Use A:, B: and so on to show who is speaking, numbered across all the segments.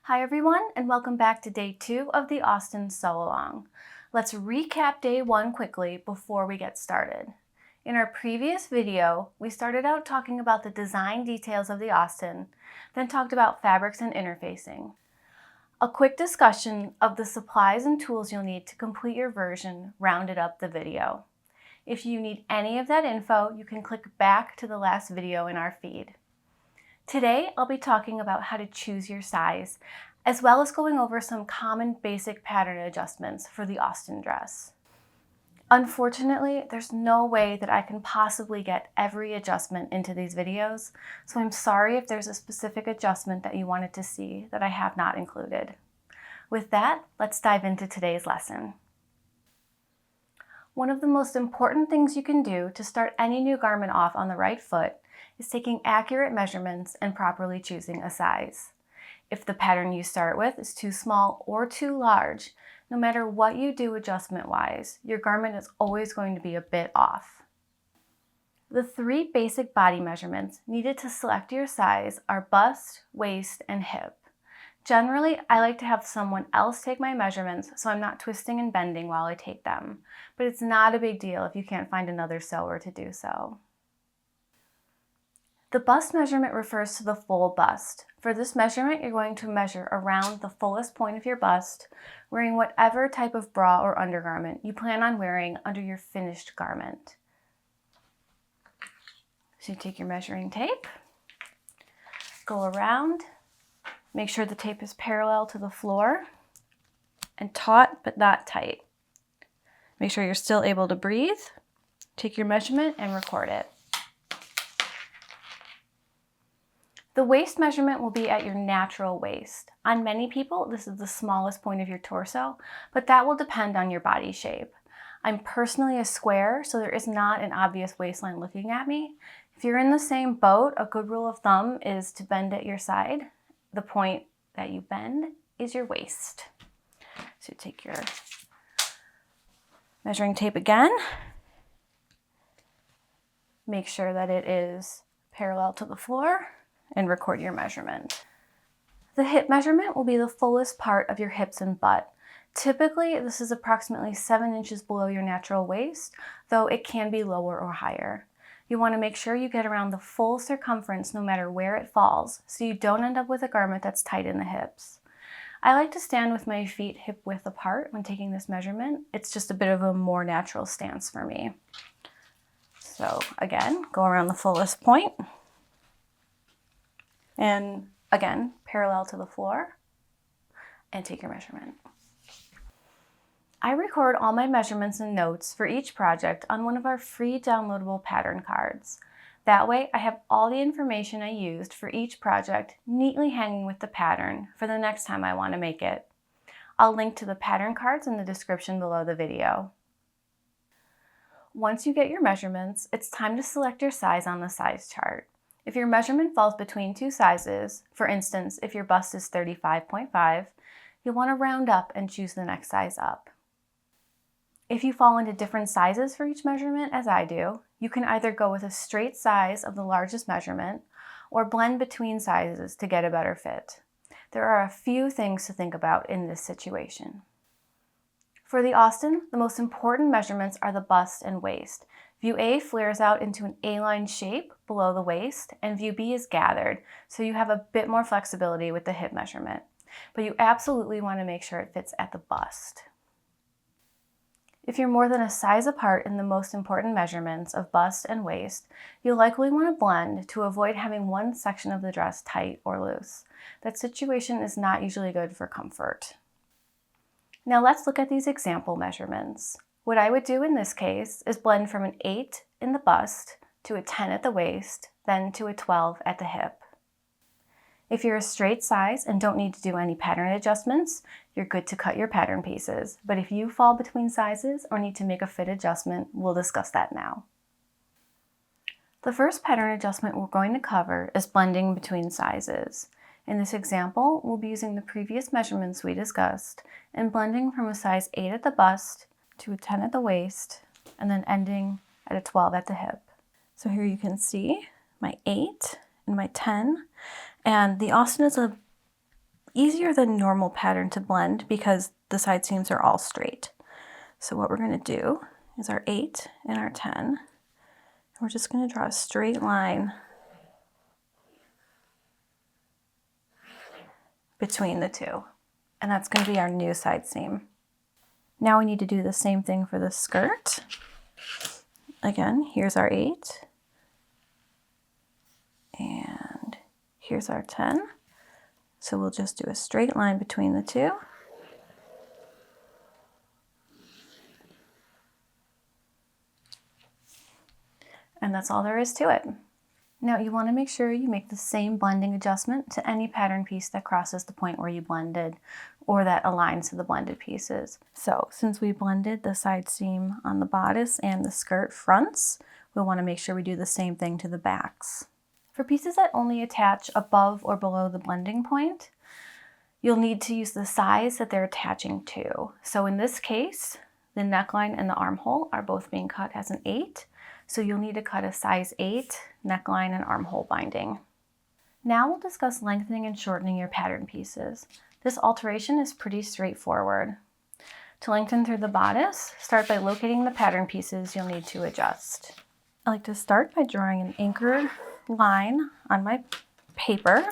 A: Hi everyone, and welcome back to day 2 of the Austin Sew Along. Let's recap day 1 quickly before we get started. In our previous video, we started out talking about the design details of the Austin, then talked about fabrics and interfacing. A quick discussion of the supplies and tools you'll need to complete your version rounded up the video. If you need any of that info, you can click back to the last video in our feed. Today, I'll be talking about how to choose your size, as well as going over some common basic pattern adjustments for the Austin dress. Unfortunately, there's no way that I can possibly get every adjustment into these videos, so I'm sorry if there's a specific adjustment that you wanted to see that I have not included. With that, let's dive into today's lesson. One of the most important things you can do to start any new garment off on the right foot is taking accurate measurements and properly choosing a size. If the pattern you start with is too small or too large, no matter what you do adjustment-wise, your garment is always going to be a bit off. The 3 basic body measurements needed to select your size are bust, waist, and hip. Generally, I like to have someone else take my measurements so I'm not twisting and bending while I take them, but it's not a big deal if you can't find another sewer to do so. The bust measurement refers to the full bust. For this measurement, you're going to measure around the fullest point of your bust, wearing whatever type of bra or undergarment you plan on wearing under your finished garment. So you take your measuring tape, go around, make sure the tape is parallel to the floor, and taut but not tight. Make sure you're still able to breathe, take your measurement, and record it. The waist measurement will be at your natural waist. On many people, this is the smallest point of your torso, but that will depend on your body shape. I'm personally a square, so there is not an obvious waistline looking at me. If you're in the same boat, a good rule of thumb is to bend at your side. The point that you bend is your waist. So take your measuring tape again. Make sure that it is parallel to the floor, and record your measurement. The hip measurement will be the fullest part of your hips and butt. Typically, this is approximately 7 inches below your natural waist, though it can be lower or higher. You want to make sure you get around the full circumference no matter where it falls, so you don't end up with a garment that's tight in the hips. I like to stand with my feet hip width apart when taking this measurement. It's just a bit of a more natural stance for me. So again, go around the fullest point. And again, parallel to the floor, and take your measurement. I record all my measurements and notes for each project on one of our free downloadable pattern cards. That way, I have all the information I used for each project neatly hanging with the pattern for the next time I want to make it. I'll link to the pattern cards in the description below the video. Once you get your measurements, it's time to select your size on the size chart. If your measurement falls between 2 sizes, for instance, if your bust is 35.5, you'll want to round up and choose the next size up. If you fall into different sizes for each measurement, as I do, you can either go with a straight size of the largest measurement or blend between sizes to get a better fit. There are a few things to think about in this situation. For the Austin, the most important measurements are the bust and waist. View A flares out into an A-line shape below the waist, and view B is gathered, so you have a bit more flexibility with the hip measurement. But you absolutely want to make sure it fits at the bust. If you're more than a size apart in the most important measurements of bust and waist, you'll likely want to blend to avoid having one section of the dress tight or loose. That situation is not usually good for comfort. Now let's look at these example measurements. What I would do in this case is blend from an 8 in the bust to a 10 at the waist, then to a 12 at the hip. If you're a straight size and don't need to do any pattern adjustments, you're good to cut your pattern pieces. But if you fall between sizes or need to make a fit adjustment, we'll discuss that now. The first pattern adjustment we're going to cover is blending between sizes. In this example, we'll be using the previous measurements we discussed and blending from a size 8 at the bust to a 10 at the waist, and then ending at a 12 at the hip. So here you can see my 8 and my 10, and the Austin is a easier than normal pattern to blend because the side seams are all straight. So what we're going to do is our 8 and our 10. We're just going to draw a straight line between the two. And that's going to be our new side seam. Now we need to do the same thing for the skirt. Again, here's our 8. And here's our 10. So we'll just do a straight line between the two. And that's all there is to it. Now you want to make sure you make the same blending adjustment to any pattern piece that crosses the point where you blended or that aligns to the blended pieces. So since we blended the side seam on the bodice and the skirt fronts, we'll want to make sure we do the same thing to the backs. For pieces that only attach above or below the blending point, you'll need to use the size that they're attaching to. So in this case, the neckline and the armhole are both being cut as an 8. So you'll need to cut a size 8 neckline and armhole binding. Now we'll discuss lengthening and shortening your pattern pieces. This alteration is pretty straightforward. To lengthen through the bodice, start by locating the pattern pieces you'll need to adjust. I like to start by drawing an anchor line on my paper.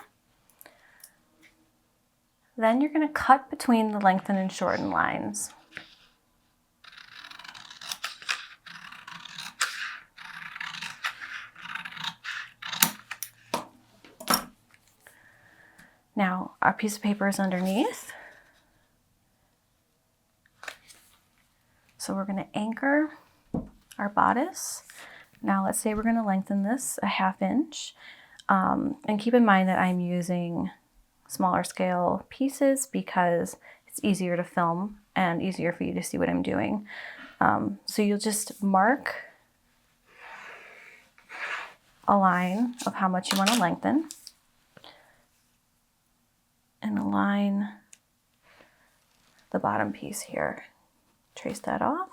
A: Then you're going to cut between the lengthen and shorten lines. Now our piece of paper is underneath. So we're going to anchor our bodice. Now let's say we're going to lengthen this a 1/2 inch. And keep in mind that I'm using smaller scale pieces because it's easier to film and easier for you to see what I'm doing. So you'll just mark a line of how much you want to lengthen and align the bottom piece here. Trace that off.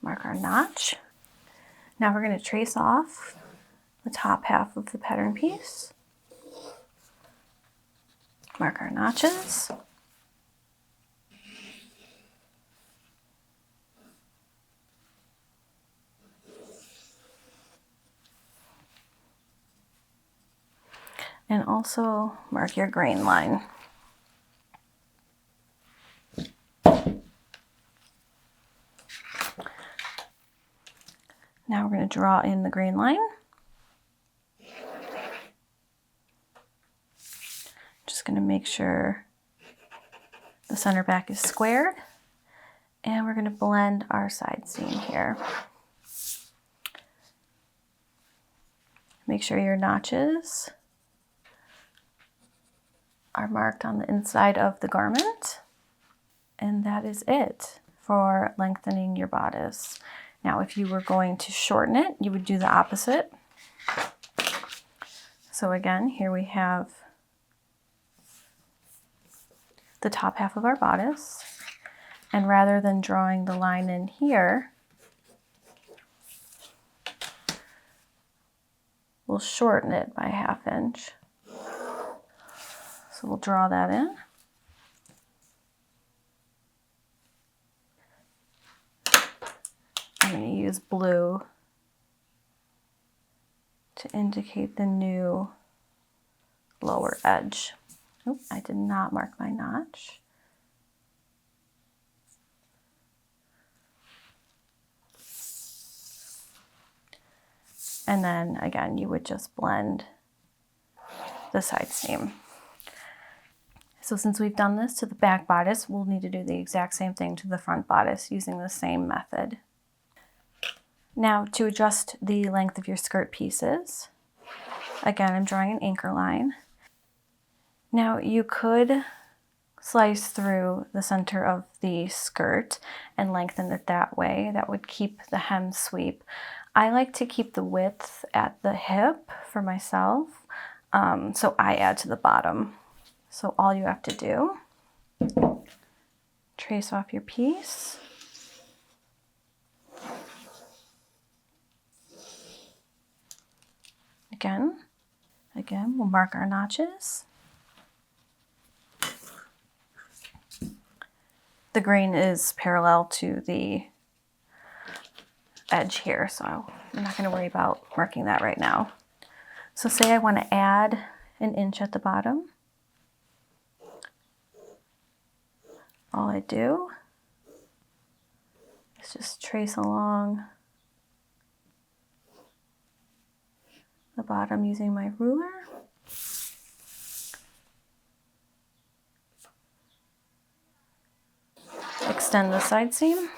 A: Mark our notch. Now we're going to trace off the top half of the pattern piece. Mark our notches. And also mark your grain line. Now we're going to draw in the grain line. Just going to make sure the center back is squared. And we're going to blend our side seam here. Make sure your notches are marked on the inside of the garment. And that is it for lengthening your bodice. Now, if you were going to shorten it, you would do the opposite. So again, here we have the top half of our bodice. And rather than drawing the line in here, we'll shorten it by 1/2 inch. So we'll draw that in. I'm going to use blue to indicate the new lower edge. Oop, I did not mark my notch. And then again, you would just blend the side seam. So since we've done this to the back bodice, we'll need to do the exact same thing to the front bodice using the same method. Now to adjust the length of your skirt pieces, again, I'm drawing an anchor line. Now you could slice through the center of the skirt and lengthen it that way. That would keep the hem sweep. I like to keep the width at the hip for myself, so I add to the bottom. So all you have to do, trace off your piece. Again, we'll mark our notches. The grain is parallel to the edge here, so I'm not going to worry about marking that right now. So say I want to add an inch at the bottom. All I do is just trace along the bottom using my ruler. Extend the side seam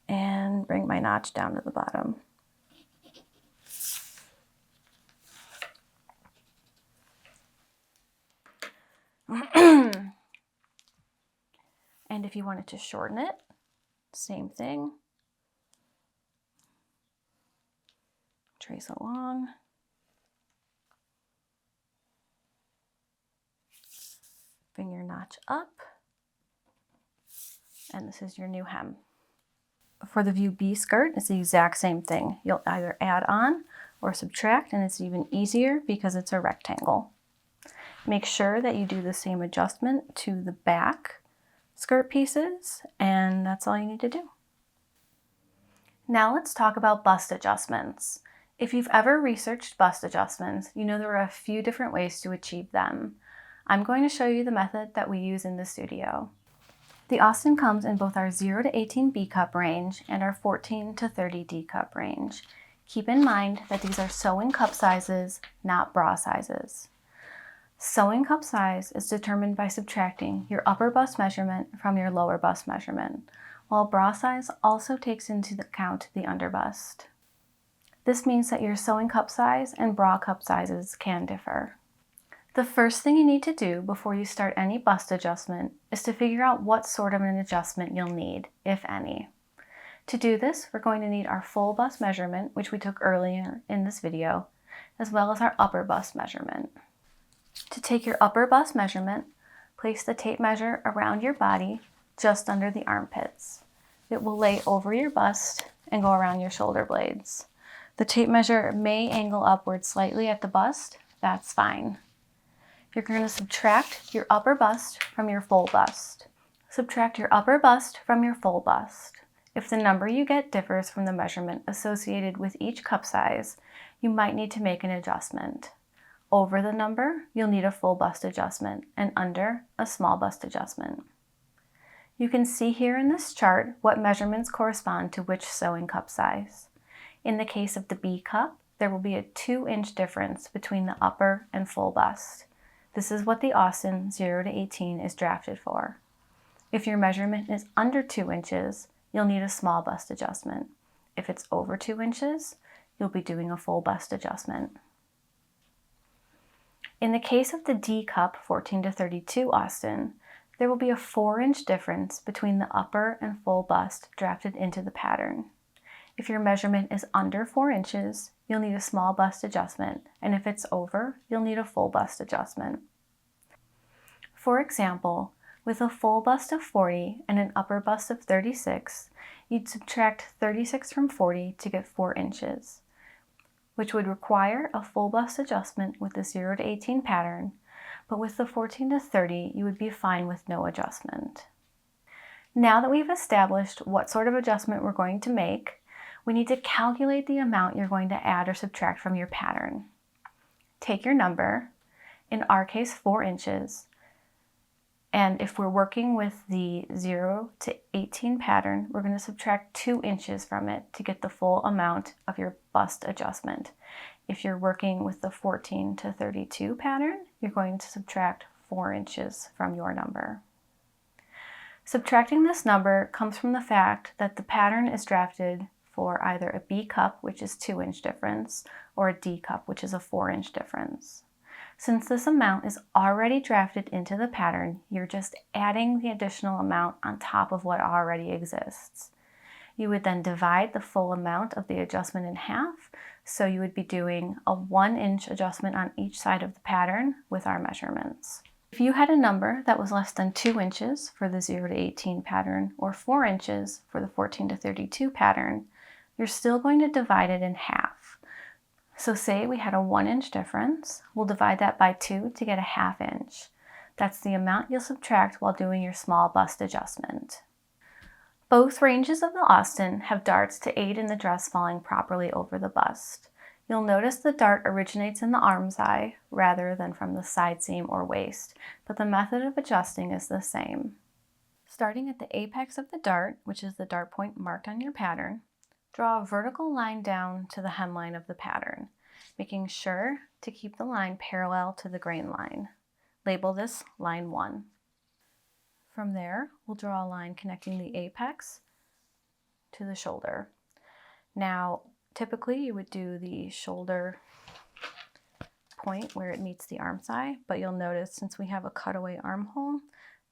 A: and bring my notch down to the bottom. And if you wanted to shorten it, same thing. Trace along. Bring your notch up. And this is your new hem. For the view B skirt, it's the exact same thing. You'll either add on or subtract, and it's even easier because it's a rectangle. Make sure that you do the same adjustment to the back skirt pieces, and that's all you need to do. Now let's talk about bust adjustments. If you've ever researched bust adjustments, you know there are a few different ways to achieve them. I'm going to show you the method that we use in the studio. The Austin comes in both our 0 to 18 B cup range and our 14 to 30 D cup range. Keep in mind that these are sewing cup sizes, not bra sizes. Sewing cup size is determined by subtracting your upper bust measurement from your lower bust measurement, while bra size also takes into account the underbust. This means that your sewing cup size and bra cup sizes can differ. The first thing you need to do before you start any bust adjustment is to figure out what sort of an adjustment you'll need, if any. To do this, we're going to need our full bust measurement, which we took earlier in this video, as well as our upper bust measurement. To take your upper bust measurement, place the tape measure around your body, just under the armpits. It will lay over your bust and go around your shoulder blades. The tape measure may angle upward slightly at the bust, that's fine. You're going to subtract your upper bust from your full bust. Subtract your upper bust from your full bust. If the number you get differs from the measurement associated with each cup size, you might need to make an adjustment. Over the number, you'll need a full bust adjustment, and under, a small bust adjustment. You can see here in this chart what measurements correspond to which sewing cup size. In the case of the B cup, there will be a 2-inch difference between the upper and full bust. This is what the Austin 0 to 18 is drafted for. If your measurement is under 2 inches, you'll need a small bust adjustment. If it's over 2 inches, you'll be doing a full bust adjustment. In the case of the D cup 14 to 32 Austin, there will be a 4-inch difference between the upper and full bust drafted into the pattern. If your measurement is under 4 inches, you'll need a small bust adjustment, and if it's over, you'll need a full bust adjustment. For example, with a full bust of 40 and an upper bust of 36, you'd subtract 36 from 40 to get 4 inches, which would require a full bust adjustment with the 0 to 18 pattern, but with the 14 to 30, you would be fine with no adjustment. Now that we've established what sort of adjustment we're going to make, we need to calculate the amount you're going to add or subtract from your pattern. Take your number, in our case 4 inches, and if we're working with the 0 to 18 pattern, we're going to subtract 2 inches from it to get the full amount of your bust adjustment. If you're working with the 14 to 32 pattern, you're going to subtract 4 inches from your number. Subtracting this number comes from the fact that the pattern is drafted for either a B cup, which is 2-inch difference, or a D cup, which is a 4-inch difference. Since this amount is already drafted into the pattern, you're just adding the additional amount on top of what already exists. You would then divide the full amount of the adjustment in half, so you would be doing a 1-inch adjustment on each side of the pattern with our measurements. If you had a number that was less than 2 inches for the 0 to 18 pattern or 4 inches for the 14 to 32 pattern, you're still going to divide it in half. So say we had a 1-inch difference, we'll divide that by 2 to get a 1/2 inch. That's the amount you'll subtract while doing your small bust adjustment. Both ranges of the Austen have darts to aid in the dress falling properly over the bust. You'll notice the dart originates in the arm's eye rather than from the side seam or waist, but the method of adjusting is the same. Starting at the apex of the dart, which is the dart point marked on your pattern, draw a vertical line down to the hemline of the pattern, making sure to keep the line parallel to the grain line. Label this line 1. From there, we'll draw a line connecting the apex to the shoulder. Now, typically you would do the shoulder point where it meets the arm side, but you'll notice since we have a cutaway armhole,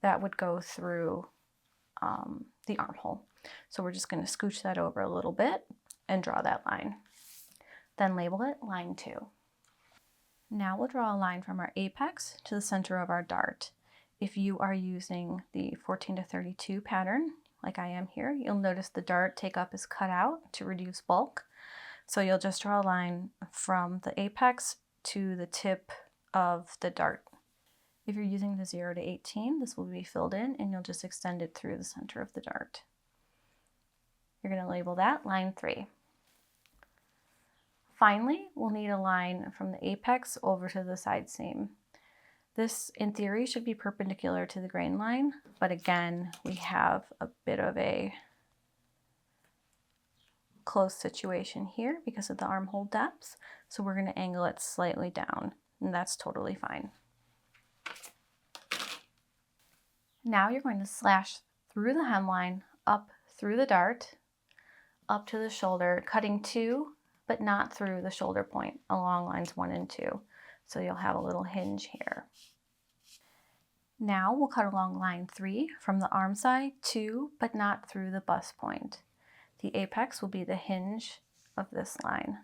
A: that would go through the armhole. So we're just going to scooch that over a little bit and draw that line. Then label it line 2. Now we'll draw a line from our apex to the center of our dart. If you are using the 14 to 32 pattern, like I am here, you'll notice the dart take up is cut out to reduce bulk. So you'll just draw a line from the apex to the tip of the dart. If you're using the 0 to 18, this will be filled in and you'll just extend it through the center of the dart. You're going to label that line 3. Finally, we'll need a line from the apex over to the side seam. This, in theory, should be perpendicular to the grain line, but again, we have a bit of a close situation here because of the armhole depth, so we're going to angle it slightly down, and that's totally fine. Now you're going to slash through the hemline, up through the dart, up to the shoulder, cutting 2, but not through the shoulder point along lines 1 and 2. So you'll have a little hinge here. Now we'll cut along line 3 from the arm side to, but not through the bust point. The apex will be the hinge of this line.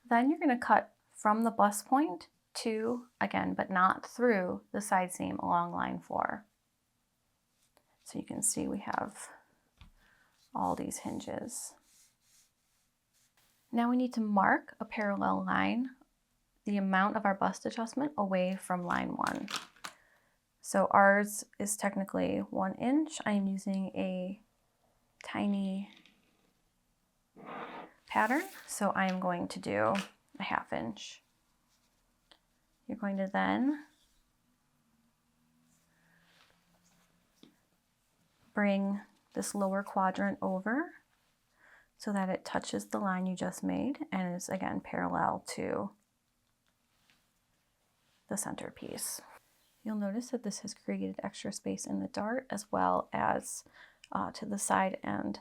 A: Then you're going to cut from the bust point to, again, but not through the side seam along line 4. So you can see we have all these hinges. Now we need to mark a parallel line, the amount of our bust adjustment away from line 1. So ours is technically 1 inch. I am using a tiny pattern, so I am going to do a 1/2 inch. You're going to then bring this lower quadrant over so that it touches the line you just made and is again parallel to the centerpiece. You'll notice that this has created extra space in the dart as well as to the side and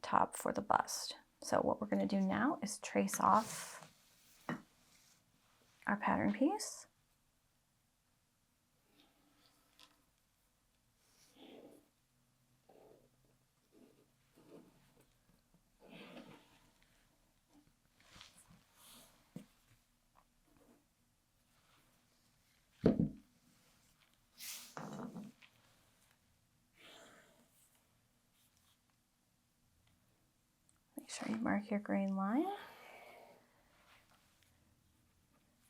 A: top for the bust. So what we're going to do now is trace off our pattern piece. Make sure you mark your grain line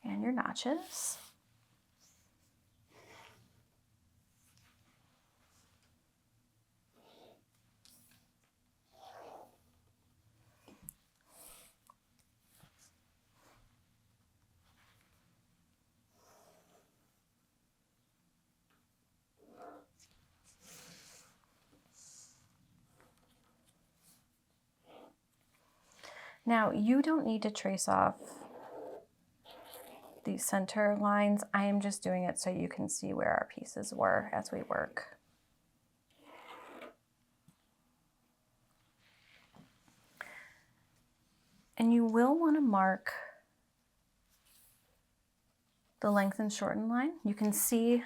A: and your notches. Now, you don't need to trace off these center lines. I am just doing it so you can see where our pieces were as we work. And you will want to mark the length and shorten line. You can see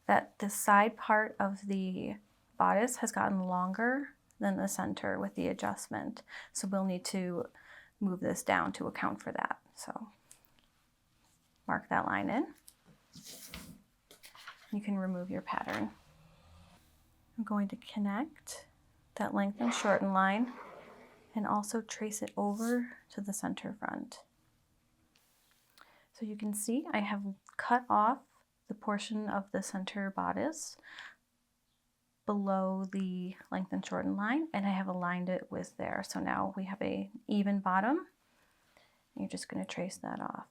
A: that the side part of the bodice has gotten longer than the center with the adjustment. So we'll need to move this down to account for that. So mark that line in. You can remove your pattern. I'm going to connect that length and shorten line and also trace it over to the center front. So you can see I have cut off the portion of the center bodice below the length and shorten line, and I have aligned it with there. So now we have an even bottom. You're just going to trace that off.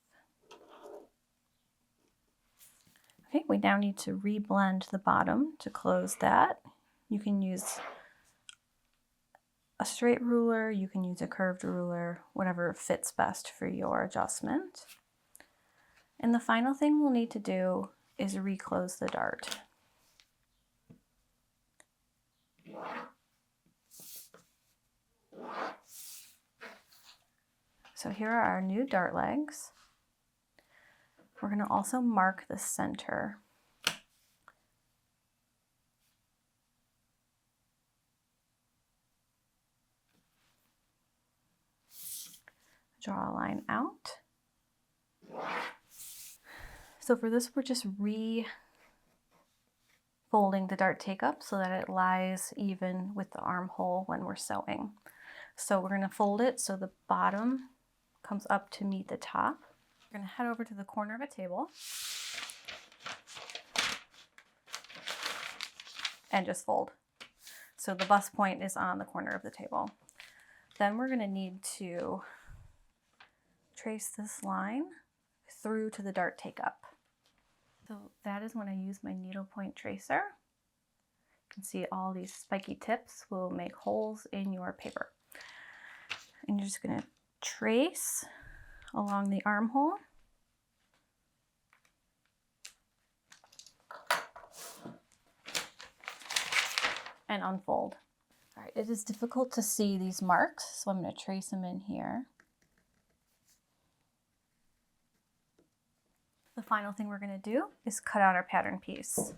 A: Okay, we now need to reblend the bottom to close that. You can use a straight ruler, you can use a curved ruler, whatever fits best for your adjustment. And the final thing we'll need to do is reclose the dart. So here are our new dart legs. We're going to also mark the center. Draw a line out. So for this, we're just folding the dart take up so that it lies even with the armhole when we're sewing. So we're going to fold it so the bottom comes up to meet the top. We're going to head over to the corner of a table and just fold. So the bust point is on the corner of the table. Then we're going to need to trace this line through to the dart take up. So that is when I use my needlepoint tracer. You can see all these spiky tips will make holes in your paper. And you're just going to trace along the armhole. And unfold. All right, it is difficult to see these marks, so I'm going to trace them in here. The final thing we're going to do is cut out our pattern piece.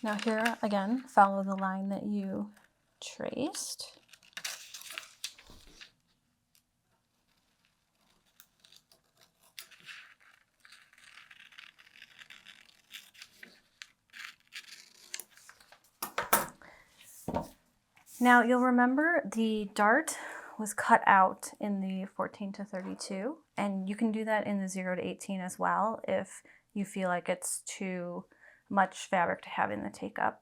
A: Now here, again, follow the line that you traced. Now you'll remember the dart was cut out in the 14 to 32, and you can do that in the 0 to 18 as well if you feel like it's too much fabric to have in the take up.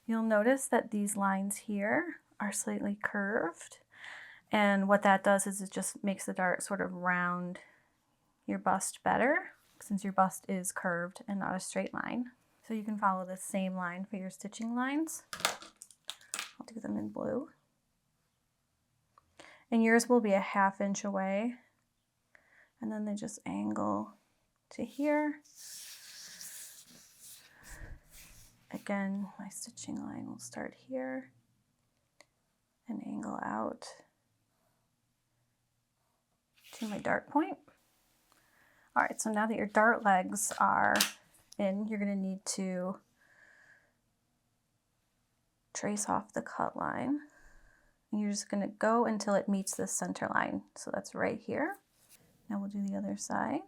A: You'll notice that these lines here are slightly curved, and what that does is it just makes the dart sort of round your bust better, since your bust is curved and not a straight line. So you can follow the same line for your stitching lines. I'll do them in blue. And yours will be a 1/2 inch away, and then they just angle to here. Again, my stitching line will start here and angle out to my dart point. All right, so now that your dart legs are in, you're going to need to trace off the cut line. And you're just going to go until it meets the center line. So that's right here. Now we'll do the other side.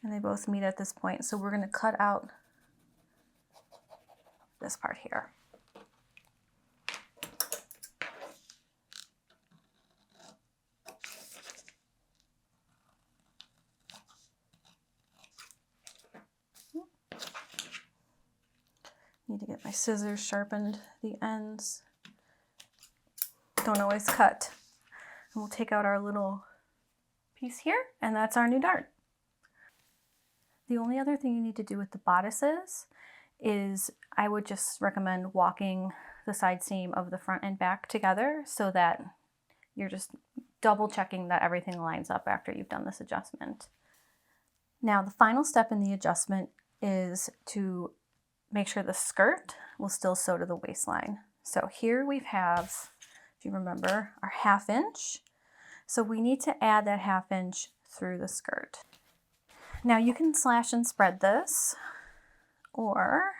A: And they both meet at this point. So we're going to cut out this part here. Need to get my scissors sharpened. The ends don't always cut. And we'll take out our little piece here, and that's our new dart. The only other thing you need to do with the bodices is I would just recommend walking the side seam of the front and back together so that you're just double checking that everything lines up after you've done this adjustment. Now the final step in the adjustment is to make sure the skirt will still sew to the waistline. So here we have, if you remember, our 1/2 inch. So we need to add that 1/2 inch through the skirt. Now you can slash and spread this, or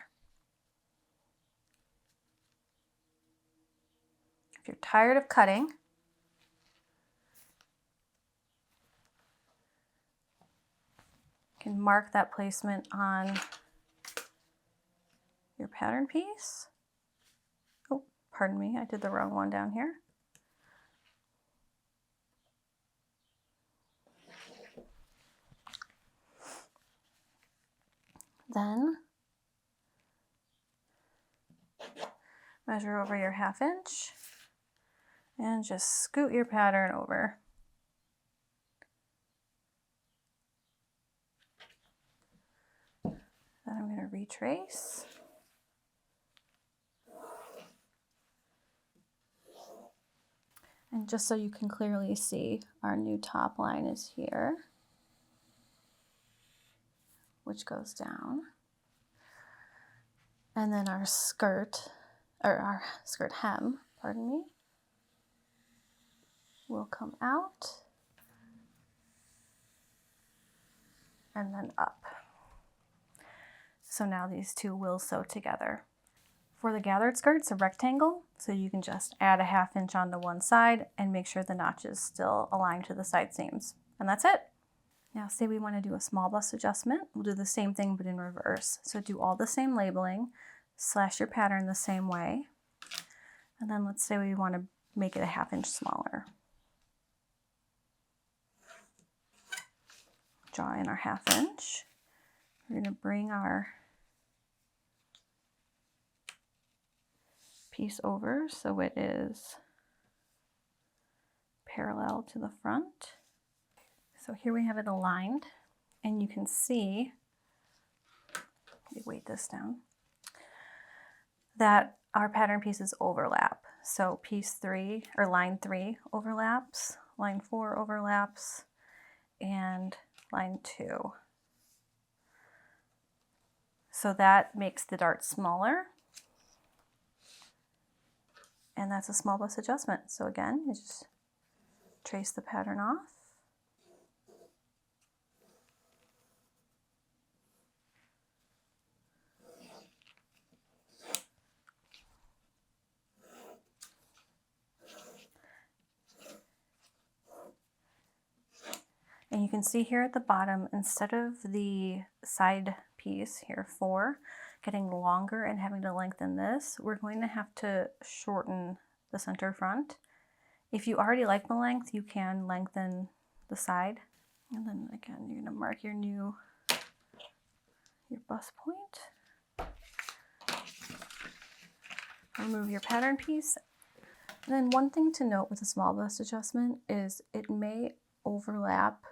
A: if you're tired of cutting, you can mark that placement on your pattern piece. Oh, pardon me, I did the wrong one down here. Then measure over your 1/2 inch and just scoot your pattern over. Then I'm going to retrace. And just so you can clearly see, our new top line is here, which goes down. And then our skirt, or our skirt hem, pardon me, will come out and then up. So now these two will sew together. For the gathered skirt, it's a rectangle, so you can just add a 1/2 inch on the one side and make sure the notch is still aligned to the side seams. And that's it. Now say we want to do a small bust adjustment, we'll do the same thing but in reverse. So do all the same labeling, slash your pattern the same way, and then let's say we want to make it a 1/2 inch smaller. Draw in our 1/2 inch. We're going to bring our piece over so it is parallel to the front. So here we have it aligned, and you can see, let me weight this down, that our pattern pieces overlap. So piece 3 or line 3 overlaps, line 4 overlaps, and line 2. So that makes the dart smaller. And that's a small bust adjustment. So again, you just trace the pattern off. And you can see here at the bottom, instead of the side piece here 4 getting longer and having to lengthen this, we're going to have to shorten the center front. If you already like the length, you can lengthen the side. And then again, you're going to mark your bust point. Remove your pattern piece. And then one thing to note with a small bust adjustment is it may overlap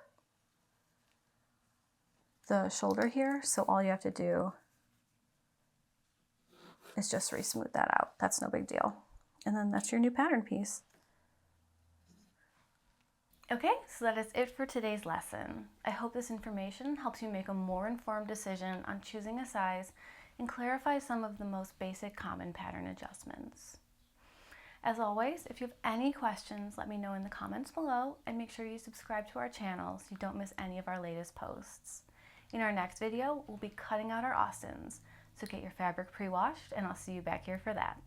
A: the shoulder here, so all you have to do is just re-smooth that out. That's no big deal. And then that's your new pattern piece. Okay, so that is it for today's lesson. I hope this information helps you make a more informed decision on choosing a size and clarify some of the most basic common pattern adjustments. As always, if you have any questions, let me know in the comments below, and make sure you subscribe to our channel so you don't miss any of our latest posts. In our next video, we'll be cutting out our Austins, so get your fabric pre-washed, and I'll see you back here for that.